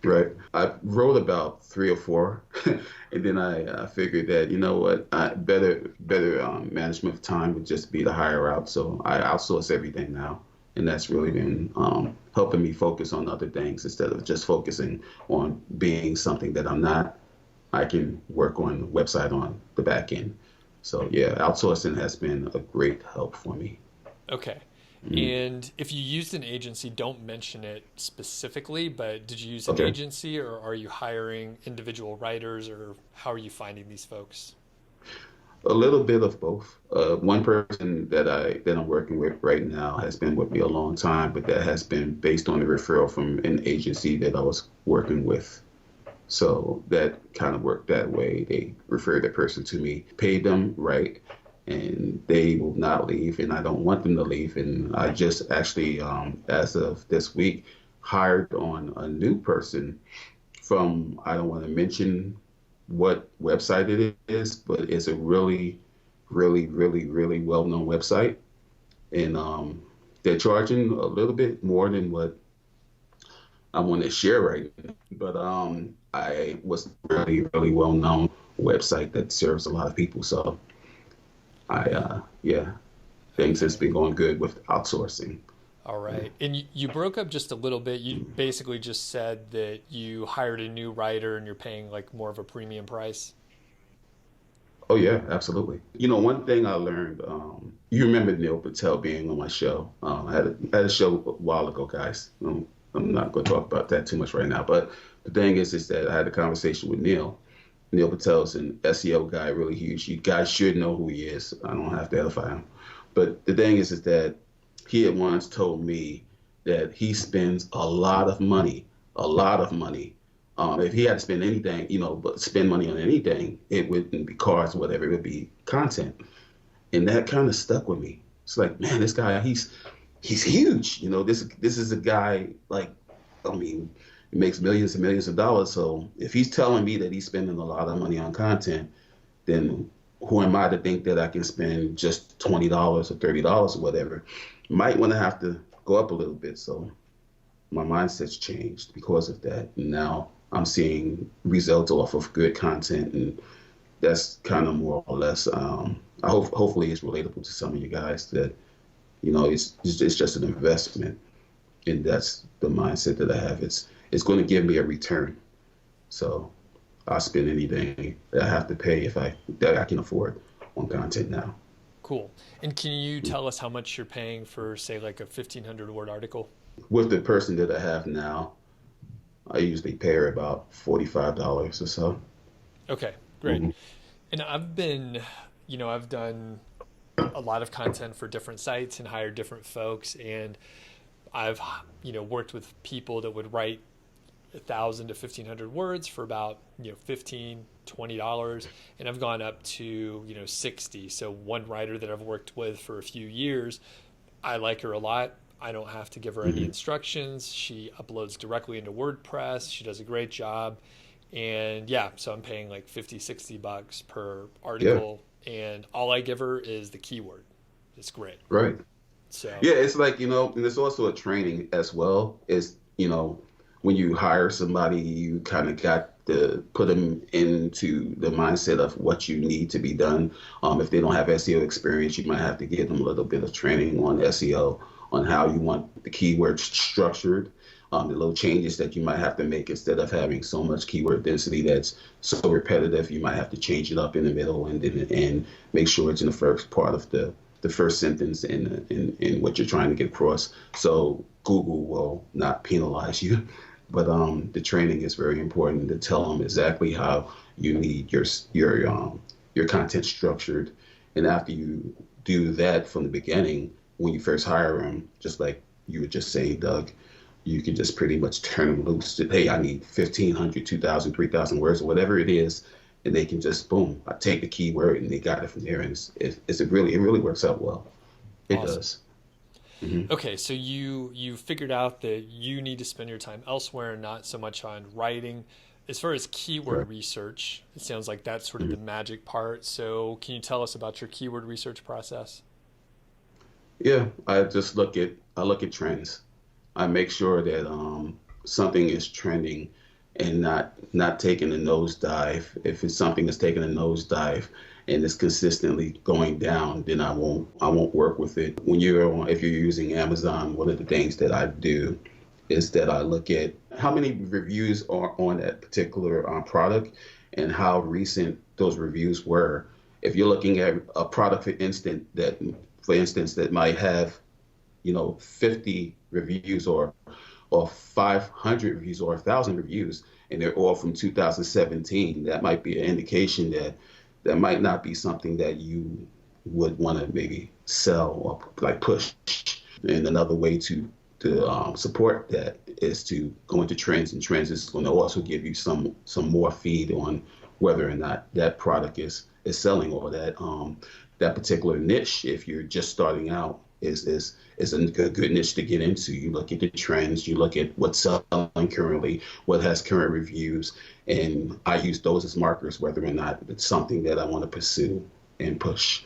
Right. I wrote about three or four, and then I figured that you know what, better management of time would just be to hire out. So I outsource everything now, and that's really been helping me focus on other things instead of just focusing on being something that I'm not. I can work on the website on the back end. So yeah, outsourcing has been a great help for me. Okay. Mhm. And if you used an agency, don't mention it specifically, but did you use an Okay. agency or are you hiring individual writers or how are you finding these folks? A little bit of both. One person that I'm working with right now has been with me a long time, but that has been based on a referral from an agency that I was working with. So that kind of worked that way. They referred that person to me, paid them right, and they will not leave, and I don't want them to leave. And I just actually, as of this week, hired on a new person from, I don't want to mention what website it is, but it's a really well-known website. And they're charging a little bit more than what I want to share right now. But I was really well-known website that serves a lot of people. So yeah, things has Okay. been going good with outsourcing. All right. And you broke up just a little bit. You basically just said that you hired a new writer and you're paying like more of a premium price. Oh yeah, absolutely. You know, one thing I learned, you remember Neil Patel being on my show. I had a show a while ago, guys. I'm not going to talk about that too much right now. But the thing is that I had a conversation with Neil. Neil Patel's an SEO guy, really huge. You guys should know who he is. I don't have to edify him. But the thing is that he had once told me that he spends a lot of money. If he had to spend anything, you know, but spend money on anything, it wouldn't be cars, whatever, it would be content. And that kind of stuck with me. It's like, man, this guy, he's huge. You know, this is a guy like, I mean, he makes millions and millions of dollars. So if he's telling me that he's spending a lot of money on content, then who am I to think that I can spend just $20 or $30 or whatever? Might want to have to go up a little bit. So my mindset's changed because of that. And now I'm seeing results off of good content, and that's kind of more or less. I hope hopefully it's relatable to some of you guys that you know it's just an investment, and that's the mindset that I have. It's going to give me a return. So I'll spend anything that I have to pay if I that I can afford on content now. Cool. And can you tell us how much you're paying for, say, like a 1,500 word article? With the person that I have now, I usually pay her about $45 or so. Okay, great. Hmm. And I've done a lot of content for different sites and hired different folks. And I've, worked with people that would write 1,000 to 1,500 words for about, 15, $20. And I've gone up to, 60. So one writer that I've worked with for a few years, I like her a lot. I don't have to give her any Hmm. instructions. She uploads directly into WordPress. She does a great job. And yeah, so I'm paying like 50, $60 per Yeah, article. And all I give her is the keyword. It's great. right. So, Yeah, it's like, you know, and there's also a training as well. Is, you know, when you hire somebody, you kind of got to put them into the mindset of what you need to be done. If they don't have SEO experience, you might have to give them a little bit of training on SEO, on how you want the keywords structured, the little changes that you might have to make instead of having so much keyword density that's so repetitive. You might have to change it up in the middle and make sure it's in the first part of the first sentence in what you're trying to get across. So Google will not penalize you. But the training is very important to tell them exactly how you need your content structured. And after you do that from the beginning, when you first hire them, just like you were just saying, Doug, you can just pretty much turn them loose. Hey, I need 1,500, 2,000, 3,000 words, or whatever it is, and they can just boom, I take the keyword and they got it from there, and it really works out well. It awesome. does. Hmm. Okay, so you figured out that you need to spend your time elsewhere and not so much on writing. As far as keyword Correct. research, it sounds like that's sort of the Mhm. magic part. So, can you tell us about your keyword research process? Yeah, I look at trends. I make sure that something is trending and not taking a nosedive. If it's something that's taking a nosedive and it's consistently going down, then I won't work with it. If you're using Amazon, one of the things that I do is that I look at how many reviews are on that particular product and how recent those reviews were. If you're looking at a product, for instance, that might have 50 reviews or 500 reviews or 1,000 reviews, and they're all from 2017, that might be an indication that that might not be something that you would want to maybe sell or like push. And another way to support that is to go into trends, and trends is going to also give you some more feed on whether or not that product is selling, or that particular niche, if you're just starting out, is a good niche to get into. You look at the trends, you look at what's selling currently, what has current reviews, and I use those as markers whether or not it's something that I want to pursue and push.